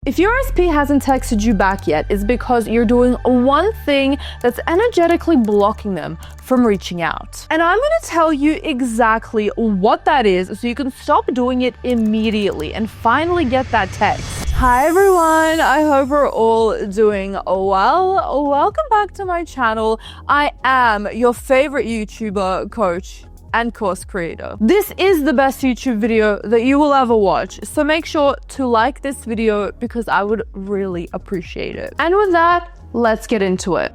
If your SP hasn't texted you back yet, it's because you're doing one thing that's energetically blocking them from reaching out. And I'm going to tell you exactly what that is so you can stop doing it immediately and finally get that text. Hi everyone, I hope we're all doing well. Welcome back to my channel. I am your favorite YouTuber, coach, and course creator. This is the best YouTube video that you will ever watch, so make sure to like this video because I would really appreciate it. And with that, let's get into it.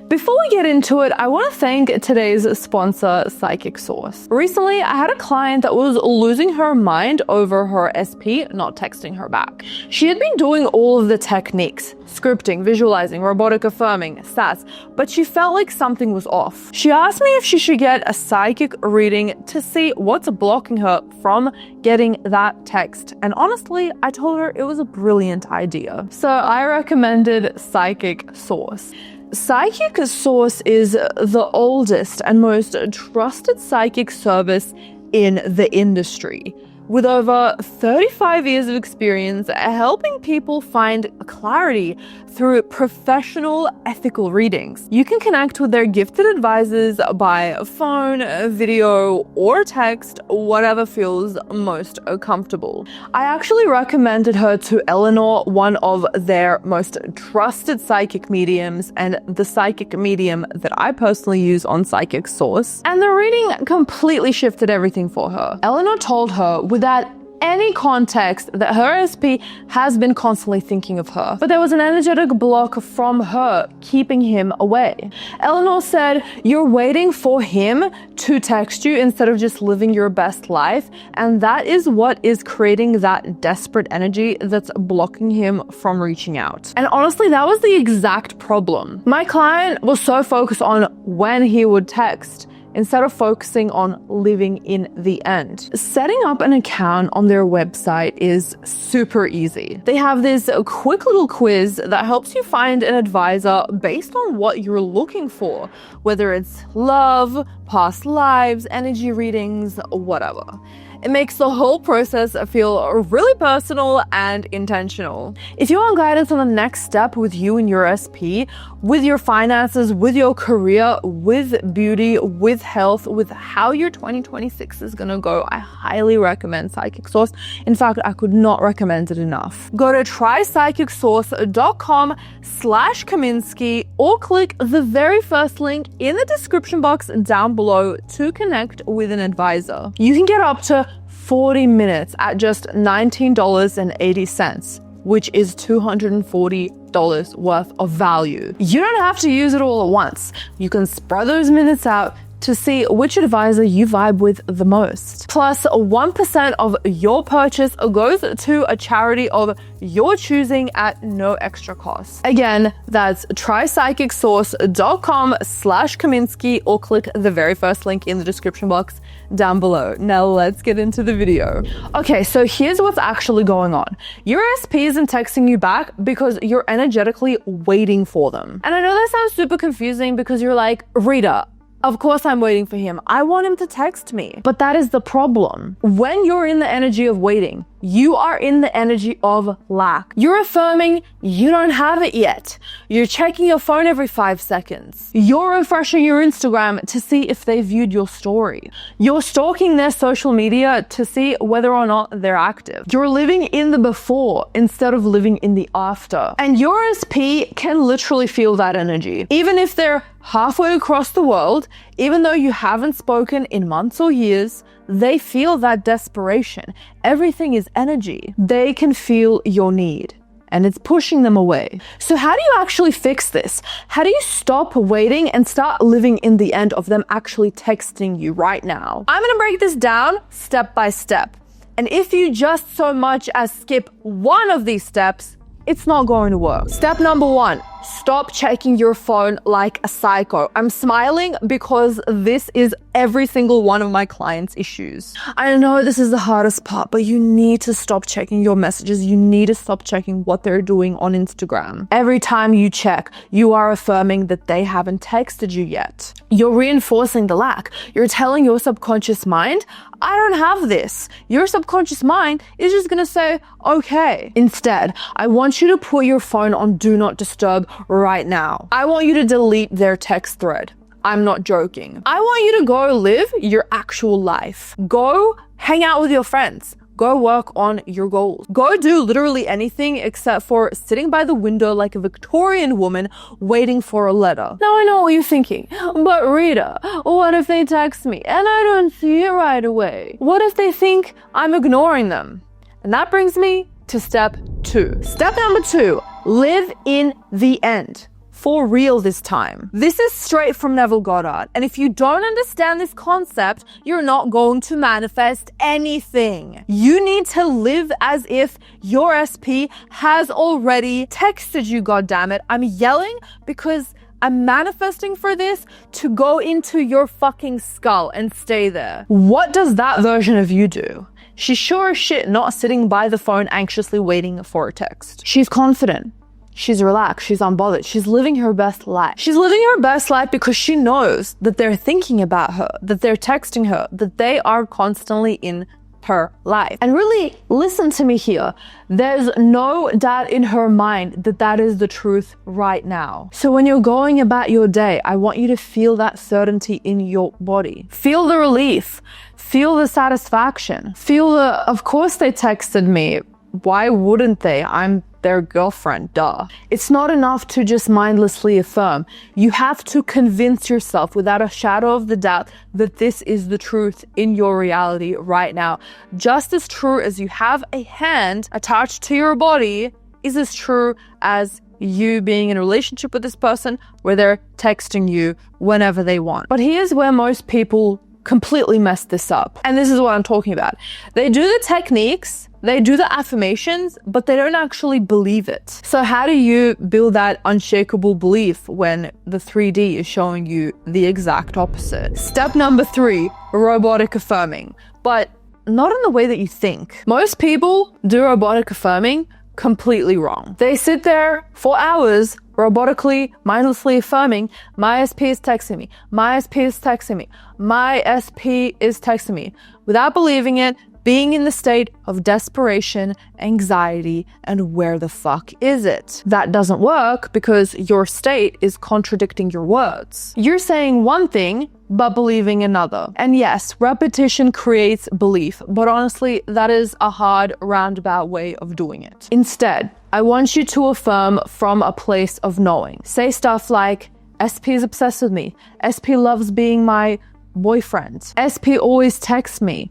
Before we get into it, I want to thank today's sponsor, Psychic Source. Recently, I had a client that was losing her mind over her SP not texting her back. She had been doing all of the techniques, scripting, visualizing, robotic affirming, SAS, but she felt like something was off. She asked me if she should get a psychic reading to see what's blocking her from getting that text. And honestly, I told her it was a brilliant idea. So I recommended Psychic Source. Psychic Source is the oldest and most trusted psychic service in the industry, with over 35 years of experience helping people find clarity through professional, ethical readings. You can connect with their gifted advisors by phone, video, or text, whatever feels most comfortable. I actually recommended her to Eleanor, one of their most trusted psychic mediums, and the psychic medium that I personally use on Psychic Source. And the reading completely shifted everything for her. Eleanor told her without any context that her SP has been constantly thinking of her, but there was an energetic block from her keeping him away. Eleanor said, "You're waiting for him to text you instead of just living your best life, and that is what is creating that desperate energy that's blocking him from reaching out." And honestly, that was the exact problem. My client was so focused on when he would text instead of focusing on living in the end. Setting up an account on their website is super easy. They have this quick little quiz that helps you find an advisor based on what you're looking for, whether it's love, past lives, energy readings, whatever. It makes the whole process feel really personal and intentional. If you want guidance on the next step with you and your SP, with your finances, with your career, with beauty, with health, with how your 2026 is gonna go, I highly recommend Psychic Source. In fact, I could not recommend it enough. Go to trypsychicsource.com/Kaminsky or click the very first link in the description box down below to connect with an advisor. You can get up to 40 minutes at just $19.80, which is $240 worth of value. You don't have to use it all at once. You can spread those minutes out to see which advisor you vibe with the most. Plus, 1% of your purchase goes to a charity of your choosing at no extra cost. Again, that's trypsychicsource.com/Kaminsky or click the very first link in the description box down below. Now let's get into the video. Okay, so here's what's actually going on. Your SP isn't texting you back because you're energetically waiting for them. And I know that sounds super confusing because you're like, Rita, of course I'm waiting for him. I want him to text me. But that is the problem. When you're in the energy of waiting, you are in the energy of lack. You're affirming you don't have it yet. You're checking your phone every 5 seconds. You're refreshing your Instagram to see if they viewed your story. You're stalking their social media to see whether or not they're active. You're living in the before instead of living in the after. And your SP can literally feel that energy. Even if they're halfway across the world, even though you haven't spoken in months or years, they feel that desperation. Everything is energy. They can feel your need, and it's pushing them away. So how do you actually fix this? How do you stop waiting and start living in the end of them actually texting you right now? I'm gonna break this down step by step. And if you just so much as skip one of these steps, it's not going to work. Step number 1, stop checking your phone like a psycho. I'm smiling because this is every single one of my clients' issues. I know this is the hardest part, but you need to stop checking your messages. You need to stop checking what they're doing on Instagram. Every time you check, you are affirming that they haven't texted you yet. You're reinforcing the lack. You're telling your subconscious mind, I don't have this. Your subconscious mind is just gonna say, okay. Instead, I want you to put your phone on do not disturb right now. I want you to delete their text thread. I'm not joking. I want you to go live your actual life. Go hang out with your friends. Go work on your goals. Go do literally anything except for sitting by the window like a Victorian woman waiting for a letter. Now I know what you're thinking, but Rita, what if they text me and I don't see it right away? What if they think I'm ignoring them? And that brings me to step 2. Step number 2, live in the end. For real this time. This is straight from Neville Goddard. And if you don't understand this concept, you're not going to manifest anything. You need to live as if your SP has already texted you, goddammit. I'm yelling because I'm manifesting for this to go into your fucking skull and stay there. What does that version of you do? She's sure as shit not sitting by the phone anxiously waiting for a text. She's confident. She's relaxed, she's unbothered, she's living her best life. She's living her best life because she knows that they're thinking about her, that they're texting her, that they are constantly in her life. And really, listen to me here. There's no doubt in her mind that that is the truth right now. So when you're going about your day, I want you to feel that certainty in your body. Feel the relief. Feel the satisfaction. Feel the, of course they texted me. Why wouldn't they? I'm their girlfriend, duh. It's not enough to just mindlessly affirm. You have to convince yourself without a shadow of the doubt that this is the truth in your reality right now. Just as true as you have a hand attached to your body is as true as you being in a relationship with this person where they're texting you whenever they want. But here's where most people completely mess this up. And this is what I'm talking about. They do the techniques, they do the affirmations, but they don't actually believe it. So how do you build that unshakable belief when the 3D is showing you the exact opposite? Step number 3, robotic affirming, but not in the way that you think. Most people do robotic affirming completely wrong. They sit there for hours robotically, mindlessly affirming, my SP is texting me, my SP is texting me, my SP is texting me, without believing it, being in the state of desperation, anxiety, and where the fuck is it? That doesn't work because your state is contradicting your words. You're saying one thing, but believing another. And yes, repetition creates belief, but honestly, that is a hard, roundabout way of doing it. Instead, I want you to affirm from a place of knowing. Say stuff like, SP is obsessed with me. SP loves being my boyfriend. SP always texts me.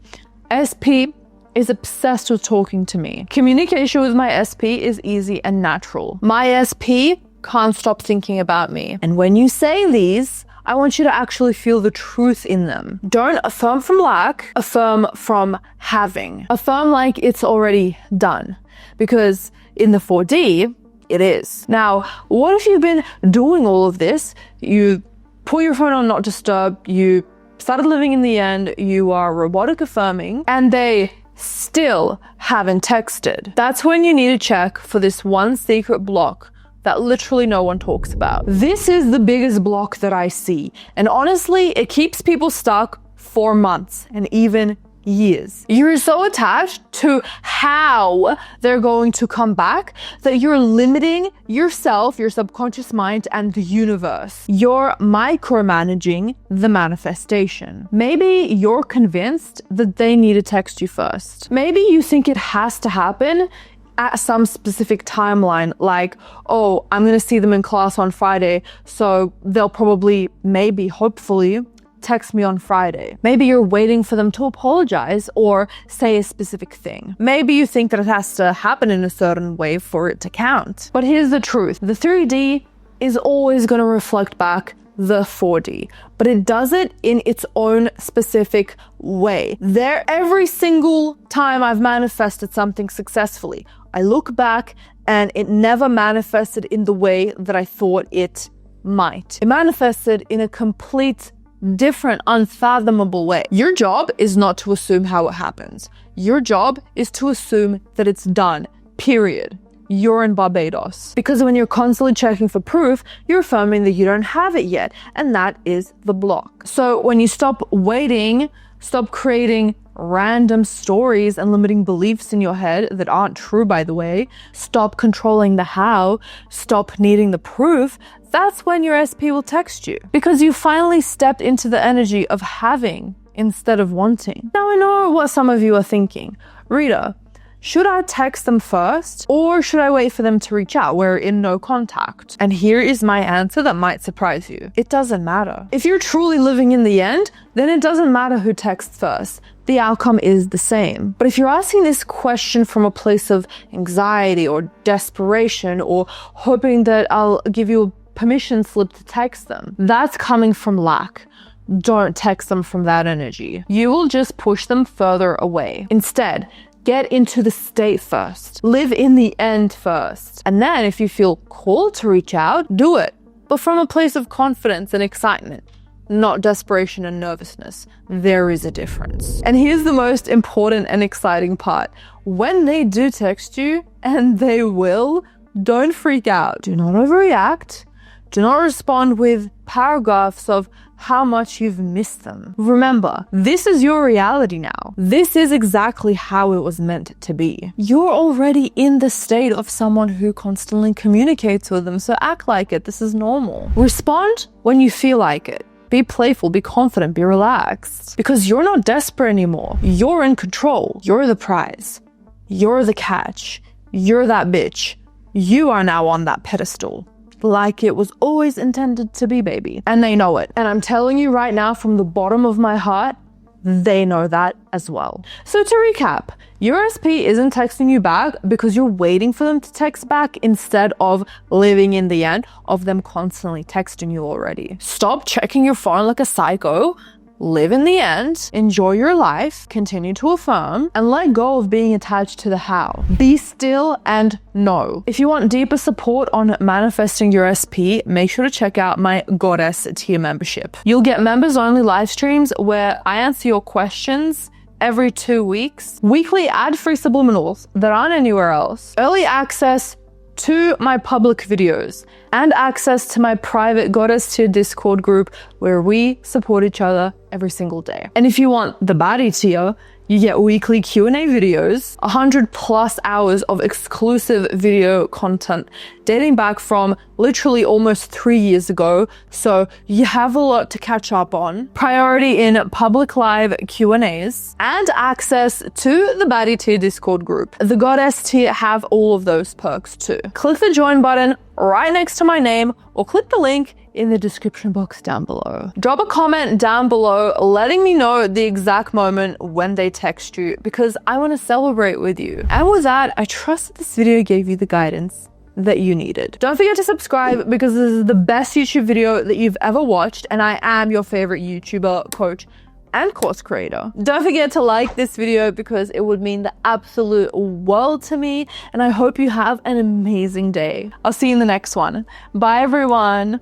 SP is obsessed with talking to me. Communication with my SP is easy and natural. My SP can't stop thinking about me. And when you say these, I want you to actually feel the truth in them. Don't affirm from lack, affirm from having. Affirm like it's already done. Because in the 4D, it is. Now, what if you've been doing all of this? You put your phone on not disturb, you started living in the end, you are robotic affirming, and they still haven't texted. That's when you need to check for this one secret block that literally no one talks about. This is the biggest block that I see, and honestly, it keeps people stuck for months and even years. You're so attached to how they're going to come back that you're limiting yourself, your subconscious mind, and the universe. You're micromanaging the manifestation. Maybe you're convinced that they need to text you first. Maybe you think it has to happen at some specific timeline, like, oh, I'm gonna see them in class on Friday, so they'll probably, maybe, hopefully, text me on Friday. Maybe you're waiting for them to apologize or say a specific thing. Maybe you think that it has to happen in a certain way for it to count. But here's the truth. The 3D is always going to reflect back the 4D, but it does it in its own specific way. Every single time I've manifested something successfully, I look back and it never manifested in the way that I thought it might. It manifested in a complete different, unfathomable way. Your job is not to assume how it happens. Your job is to assume that it's done, period. You're in Barbados. Because when you're constantly checking for proof, you're affirming that you don't have it yet. And that is the block. So when you stop waiting, stop creating random stories and limiting beliefs in your head that aren't true, by the way, stop controlling the how, stop needing the proof, that's when your SP will text you. Because you finally stepped into the energy of having instead of wanting. Now I know what some of you are thinking. Rita, should I text them first or should I wait for them to reach out? We're in no contact. And here is my answer that might surprise you. It doesn't matter. If you're truly living in the end, then it doesn't matter who texts first. The outcome is the same. But if you're asking this question from a place of anxiety or desperation or hoping that I'll give you a permission slip to text them, that's coming from lack. Don't text them from that energy. You will just push them further away. Instead, get into the state first. Live in the end first. And then if you feel called to reach out, do it. But from a place of confidence and excitement, not desperation and nervousness. There is a difference. And here's the most important and exciting part. When they do text you, and they will, don't freak out. Do not overreact. Do not respond with paragraphs of how much you've missed them. Remember, this is your reality now. This is exactly how it was meant to be. You're already in the state of someone who constantly communicates with them, so act like it. This is normal. Respond when you feel like it. Be playful, be confident, be relaxed. Because you're not desperate anymore. You're in control. You're the prize. You're the catch. You're that bitch. You are now on that pedestal. Like it was always intended to be, baby. And they know it. And I'm telling you right now from the bottom of my heart, they know that as well. So to recap, your SP isn't texting you back because you're waiting for them to text back instead of living in the end of them constantly texting you already. Stop checking your phone like a psycho. Live in the end, enjoy your life, continue to affirm, and let go of being attached to the how. Be still and know. If you want deeper support on manifesting your SP, make sure to check out my Goddess tier membership. You'll get members only live streams where I answer your questions every 2 weeks, weekly ad-free subliminals that aren't anywhere else, early access to my public videos, and access to my private Goddess tier Discord group where we support each other every single day. And if you want the Baddie tier, you get weekly Q&A videos, 100+ hours of exclusive video content dating back from literally almost 3 years ago. So you have a lot to catch up on. Priority in public live Q&As and access to the Baddie tier Discord group. The Goddess tier have all of those perks too. Click the join button right next to my name or click the link in the description box down below. Drop a comment down below letting me know the exact moment when they text you because I want to celebrate with you. And with that, I trust that this video gave you the guidance that you needed. Don't forget to subscribe because this is the best YouTube video that you've ever watched and I am your favorite YouTuber, coach, and course creator. Don't forget to like this video because it would mean the absolute world to me and I hope you have an amazing day. I'll see you in the next one. Bye everyone.